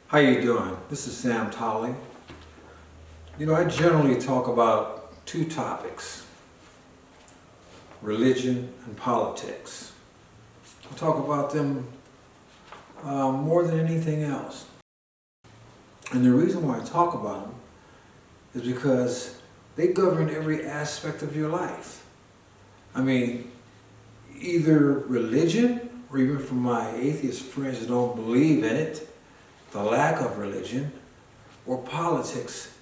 How you doing? This is Sam Tolley. I generally talk about two topics, religion and politics. I talk about them more than anything else. And the reason why I talk about them is because they govern every aspect of your life. Either religion, or even for my atheist friends that don't believe in it, the lack of religion, or politics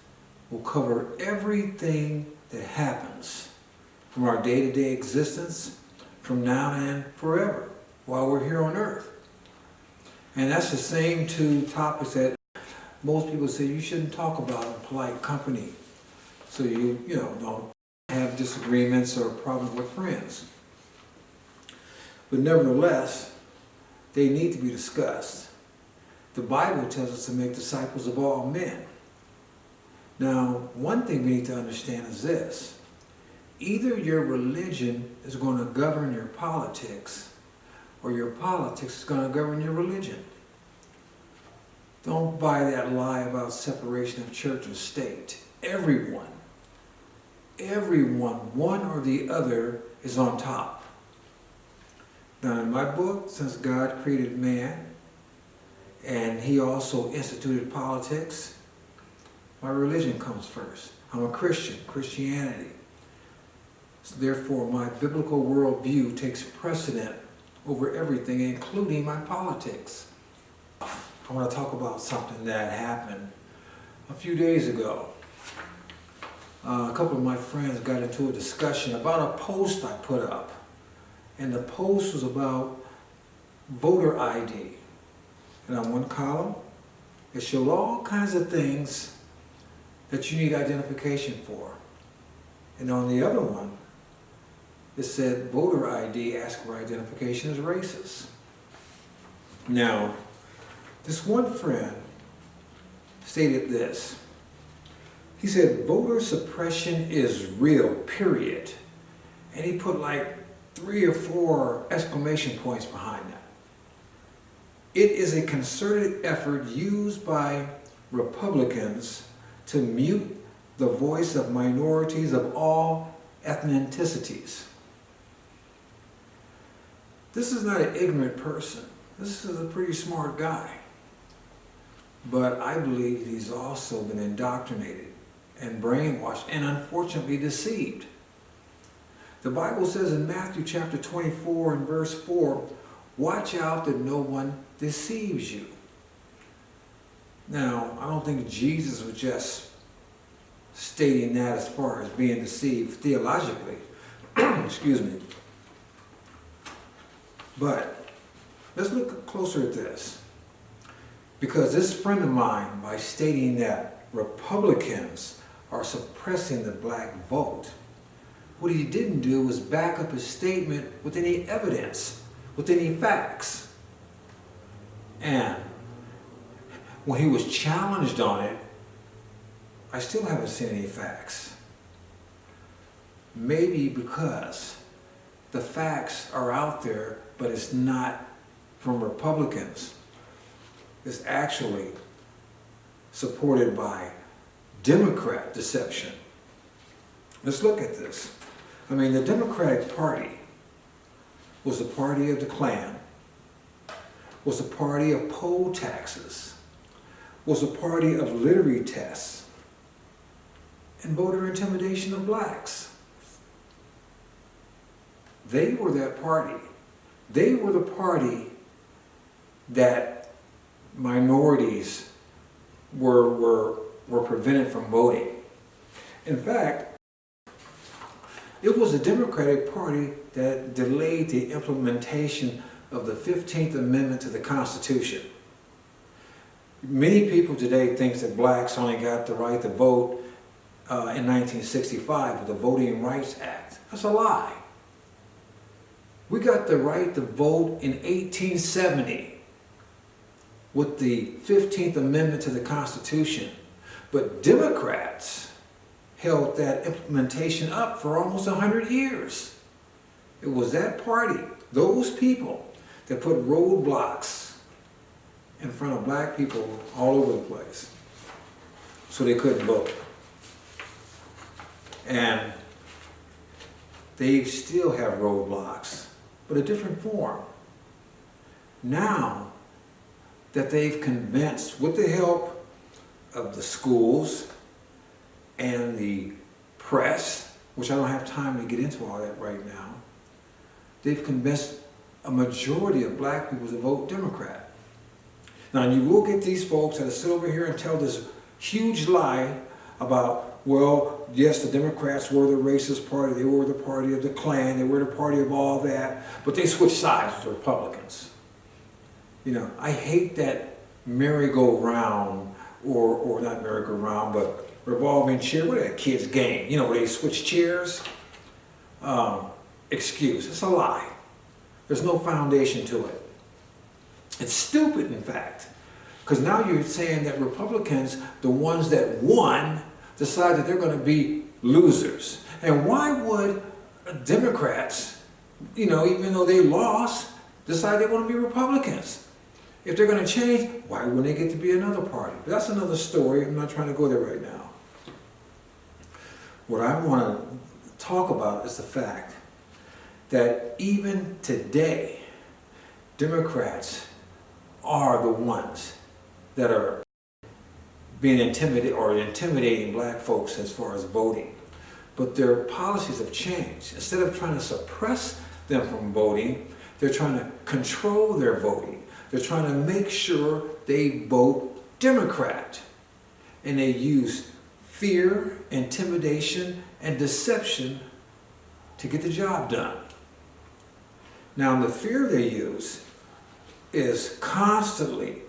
will cover everything that happens from our day-to-day existence, from now and forever, while we're here on earth. And that's the same two topics that most people say you shouldn't talk about in polite company, so you don't have disagreements or problems with friends. But nevertheless, they need to be discussed. The Bible tells us to make disciples of all men. Now, one thing we need to understand is this. Either your religion is going to govern your politics, or your politics is going to govern your religion. Don't buy that lie about separation of church and state. Everyone, one or the other, is on top. Now, in my book, since God created man, and he also instituted politics, my religion comes first. I'm a Christian, Christianity. So therefore, my biblical worldview takes precedent over everything, including my politics. I want to talk about something that happened a few days ago. A couple of my friends got into a discussion about a post I put up. And the post was about voter ID. And on one column, it showed all kinds of things that you need identification for. And on the other one, it said voter ID asked for identification is racist. Now, this one friend stated this. He said, voter suppression is real, period. And he put like 3 or 4 exclamation points behind that. It is a concerted effort used by Republicans to mute the voice of minorities of all ethnicities. This is not an ignorant person. This is a pretty smart guy. But I believe he's also been indoctrinated and brainwashed and unfortunately deceived. The Bible says in Matthew chapter 24 and verse 4, watch out that no one deceives you. Now, I don't think Jesus was just stating that as far as being deceived theologically. Excuse me. But let's look closer at this. Because this friend of mine, by stating that Republicans are suppressing the black vote, what he didn't do was back up his statement with any evidence, with any facts. And when he was challenged on it, I still haven't seen any facts. Maybe because the facts are out there, but it's not from Republicans. It's actually supported by Democrat deception. Let's look at this. The Democratic Party was the party of the Klan, was the party of poll taxes, was the party of literary tests, and voter intimidation of blacks. They were that party. They were the party that minorities were prevented from voting. In fact, it was the Democratic Party that delayed the implementation of the 15th Amendment to the Constitution. Many people today think that blacks only got the right to vote in 1965 with the Voting Rights Act. That's a lie. We got the right to vote in 1870 with the 15th Amendment to the Constitution. But Democrats held that implementation up for almost 100 years. It was that party, those people, that put roadblocks in front of black people all over the place so they couldn't vote. And they still have roadblocks, but a different form. Now that they've convinced, with the help of the schools and the press, which I don't have time to get into all that right now, they've convinced a majority of black people to vote Democrat. Now you will get these folks that sit over here and tell this huge lie about, well, yes, the Democrats were the racist party, they were the party of the Klan, they were the party of all that, but they switched sides with the Republicans. You know, I hate that merry-go-round, or not merry-go-round, but revolving chair, what are that kids' game? You know, where they switch chairs? Excuse, it's a lie. There's no foundation to it. It's stupid, in fact, because now you're saying that Republicans, the ones that won, decide that they're going to be losers. And why would Democrats, you know, even though they lost, decide they want to be Republicans? If they're going to change, why wouldn't they get to be another party? But that's another story. I'm not trying to go there right now. What I want to talk about is the fact that even today, Democrats are the ones that are being intimidated or intimidating black folks as far as voting. But their policies have changed. Instead of trying to suppress them from voting, they're trying to control their voting. They're trying to make sure they vote Democrat. And they use fear, intimidation, and deception to get the job done. Now, the fear they use is constantly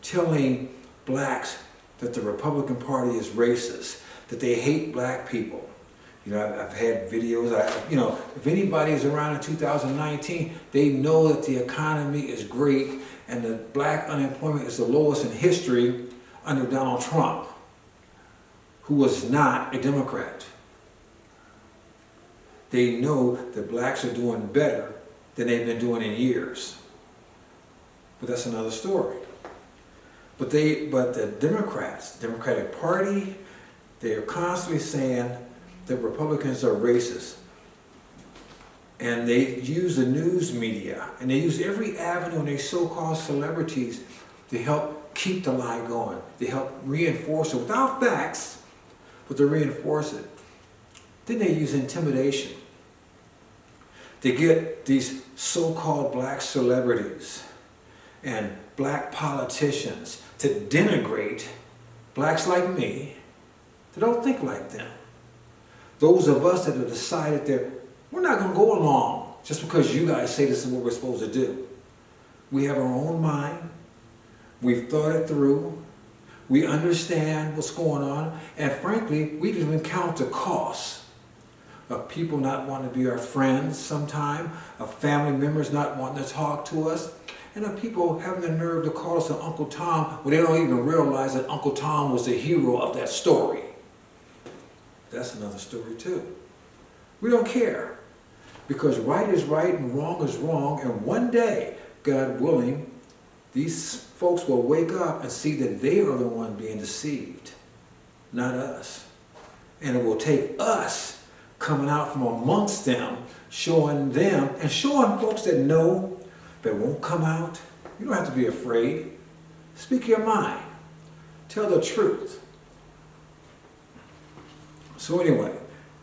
telling blacks that the Republican Party is racist, that they hate black people. You know, I've had videos, you know, if anybody is around in 2019, they know that the economy is great and the black unemployment is the lowest in history under Donald Trump, who was not a Democrat. They know that blacks are doing better than they've been doing in years. But that's another story. But the Democrats, the Democratic Party, they are constantly saying that Republicans are racist. And they use the news media, and they use every avenue and they so-called celebrities to help keep the lie going. They help reinforce it without facts, but to reinforce it. Then they use intimidation. They get these so-called black celebrities and black politicians to denigrate blacks like me that don't think like them. Those of us that have decided that we're not going to go along just because you guys say this is what we're supposed to do. We have our own mind. We've thought it through. We understand what's going on. And frankly, we can even count the costs of people not wanting to be our friends sometime, of family members not wanting to talk to us, and of people having the nerve to call us an Uncle Tom when they don't even realize that Uncle Tom was the hero of that story. That's another story too. We don't care, because right is right and wrong is wrong, and one day, God willing, these folks will wake up and see that they are the one being deceived, not us. And it will take us coming out from amongst them, showing them, and showing folks that know but won't come out. You don't have to be afraid. Speak your mind. Tell the truth. So anyway,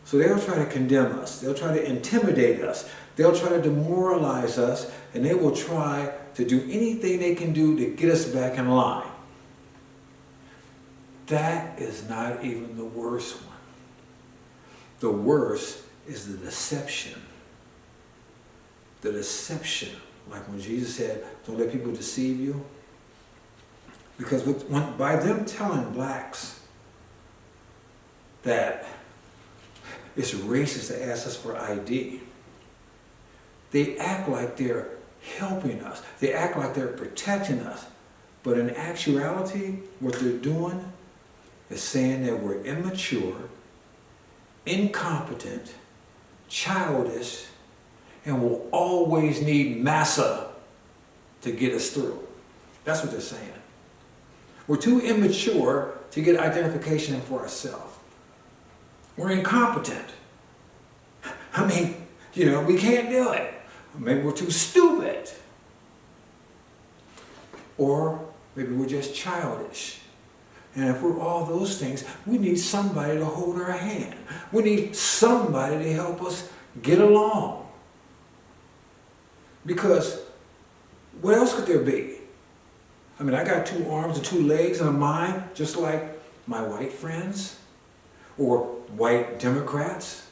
so they'll try to condemn us. They'll try to intimidate us. They'll try to demoralize us, and they will try to do anything they can do to get us back in line. That is not even the worst one. The worst is the deception. The deception. Like when Jesus said, don't let people deceive you. Because by them telling blacks that it's racist to ask us for ID, they act like they're helping us. They act like they're protecting us. But in actuality, what they're doing is saying that we're immature, incompetent, childish, and will always need massa to get us through. That's what they're saying. We're too immature to get identification for ourselves. We're incompetent. I mean, we can't do it. Maybe we're too stupid. Or maybe we're just childish. And if we're all those things, we need somebody to hold our hand. We need somebody to help us get along. Because what else could there be? I mean, I got 2 arms and 2 legs and a mind, just like my white friends or white Democrats.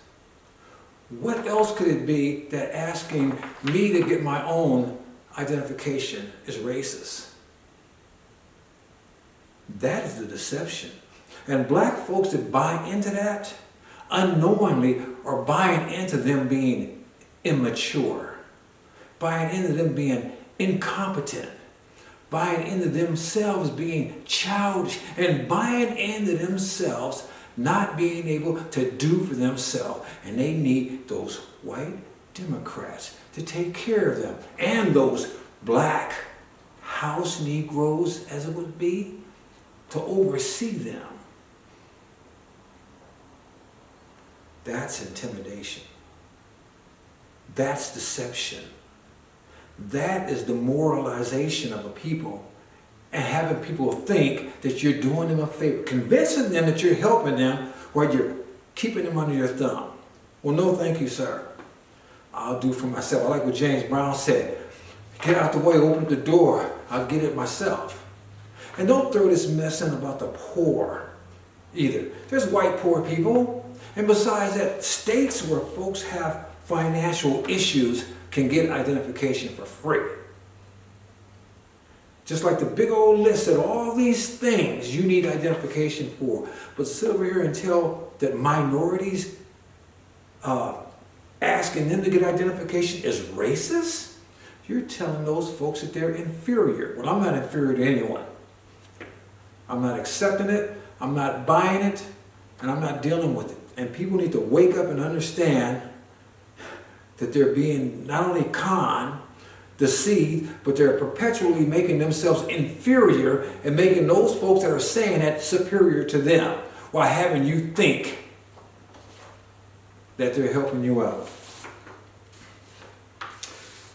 What else could it be that asking me to get my own identification is racist? That is the deception. And black folks that buy into that unknowingly are buying into them being immature, buying into them being incompetent, buying into themselves being childish, and buying into themselves not being able to do for themselves. And they need those white Democrats to take care of them, and those black house Negroes, as it would be, to oversee them. That's intimidation. That's deception. That is demoralization of a people and having people think that you're doing them a favor, convincing them that you're helping them while you're keeping them under your thumb. Well, no thank you, sir. I'll do for myself. I like what James Brown said. Get out the way, open up the door. I'll get it myself. And don't throw this mess in about the poor either. There's white poor people. And besides that, states where folks have financial issues can get identification for free. Just like the big old list of all these things you need identification for. But sit over here and tell that minorities asking them to get identification is racist? You're telling those folks that they're inferior. Well, I'm not inferior to anyone. I'm not accepting it, I'm not buying it, and I'm not dealing with it. And people need to wake up and understand that they're being not only conned, deceived, but they're perpetually making themselves inferior and making those folks that are saying that superior to them while having you think that they're helping you out.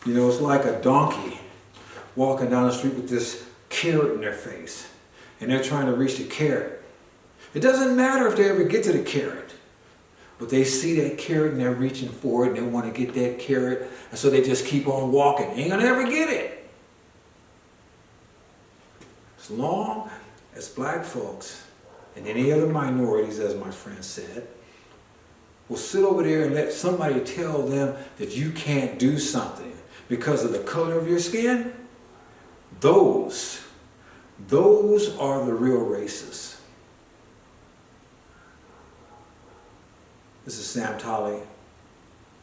It's like a donkey walking down the street with this carrot in their face. And they're trying to reach the carrot. It doesn't matter if they ever get to the carrot, but they see that carrot and they're reaching for it and they want to get that carrot, and so they just keep on walking. They ain't gonna ever get it. As long as black folks and any other minorities, as my friend said, will sit over there and let somebody tell them that you can't do something because of the color of your skin, those are the real racists. This is Sam Tolley,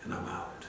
and I'm out.